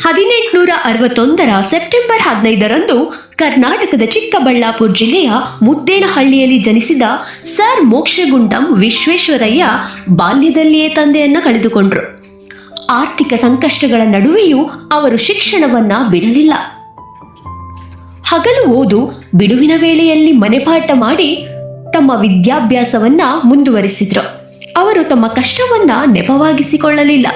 1861 September 15ರಂದು ಕರ್ನಾಟಕದ ಚಿಕ್ಕಬಳ್ಳಾಪುರ ಜಿಲ್ಲೆಯ ಮುದ್ದೇನಹಳ್ಳಿಯಲ್ಲಿ ಜನಿಸಿದ ಸರ್ ಮೋಕ್ಷಗುಂಡಂ ವಿಶ್ವೇಶ್ವರಯ್ಯ ಬಾಲ್ಯದಲ್ಲಿಯೇ ತಂದೆಯನ್ನ ಕಳೆದುಕೊಂಡ್ರು. ಆರ್ಥಿಕ ಸಂಕಷ್ಟಗಳ ನಡುವೆಯೂ ಅವರು ಶಿಕ್ಷಣವನ್ನ ಬಿಡಲಿಲ್ಲ. ಹಗಲು ಓದು, ಬಿಡುವಿನ ವೇಳೆಯಲ್ಲಿ ಮನೆಪಾಠ ಮಾಡಿ ತಮ್ಮ ವಿದ್ಯಾಭ್ಯಾಸವನ್ನ ಮುಂದುವರಿಸಿದ್ರು. ಅವರು ತಮ್ಮ ಕಷ್ಟವನ್ನ ನೆಪವಾಗಿಸಿಕೊಳ್ಳಲಿಲ್ಲ.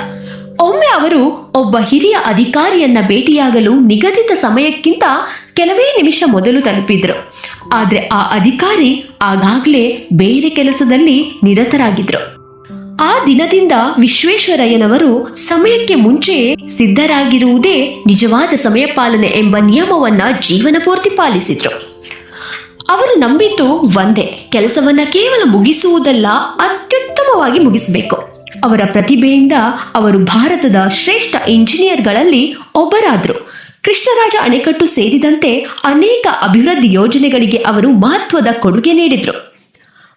ಒಮ್ಮೆ ಅವರು ಒಬ್ಬ ಹಿರಿಯ ಅಧಿಕಾರಿಯನ್ನ ಭೇಟಿಯಾಗಲು ನಿಗದಿತ ಸಮಯಕ್ಕಿಂತ ಕೆಲವೇ ನಿಮಿಷ ಮೊದಲು ತಲುಪಿದ್ರು. ಆದರೆ ಆ ಅಧಿಕಾರಿ ಆಗಾಗಲೇ ಬೇರೆ ಕೆಲಸದಲ್ಲಿ ನಿರತರಾಗಿದ್ರು. ಆ ದಿನದಿಂದ ವಿಶ್ವೇಶ್ವರಯ್ಯನವರು ಸಮಯಕ್ಕೆ ಮುಂಚೆಯೇ ಸಿದ್ಧರಾಗಿರುವುದೇ ನಿಜವಾದ ಸಮಯ ಪಾಲನೆ ಎಂಬ ನಿಯಮವನ್ನ ಜೀವನ ಪೂರ್ತಿ ಪಾಲಿಸಿದ್ರು. ಅವರು ನಂಬಿದ್ದು ಒಂದೇ, ಕೆಲಸವನ್ನ ಕೇವಲ ಮುಗಿಸುವುದಲ್ಲ, ಅತ್ಯುತ್ತಮವಾಗಿ ಮುಗಿಸಬೇಕು. ಅವರ ಪ್ರತಿಭೆಯಿಂದ ಅವರು ಭಾರತದ ಶ್ರೇಷ್ಠ ಇಂಜಿನಿಯರ್ಗಳಲ್ಲಿ ಒಬ್ಬರಾದ್ರು. ಕೃಷ್ಣರಾಜ ಅಣೆಕಟ್ಟು ಸೇರಿದಂತೆ ಅನೇಕ ಅಭಿವೃದ್ಧಿ ಯೋಜನೆಗಳಿಗೆ ಅವರು ಮಹತ್ವದ ಕೊಡುಗೆ ನೀಡಿದ್ರು.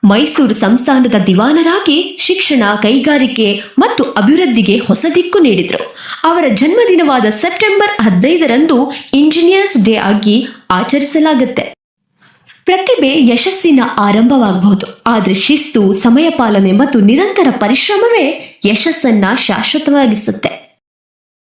ಮೈಸೂರು ಸಂಸ್ಥಾನದ ದಿವಾನರಾಗಿ ಶಿಕ್ಷಣ, ಕೈಗಾರಿಕೆ ಮತ್ತು ಅಭಿವೃದ್ಧಿಗೆ ಹೊಸ ದಿಕ್ಕು ನೀಡಿದ್ರು. ಅವರ ಜನ್ಮದಿನವಾದ ಸೆಪ್ಟೆಂಬರ್ 15ರಂದು ಇಂಜಿನಿಯರ್ಸ್ ಡೇ ಆಗಿ ಆಚರಿಸಲಾಗುತ್ತೆ. ಪ್ರತಿಭೆ ಯಶಸ್ಸಿನ ಆರಂಭವಾಗಬಹುದು, ಆದರೆ ಶಿಸ್ತು, ಸಮಯ ಪಾಲನೆ ಮತ್ತು ನಿರಂತರ ಪರಿಶ್ರಮವೇ ಯಶಸ್ಸನ್ನ ಶಾಶ್ವತವಾಗಿಸುತ್ತೆ.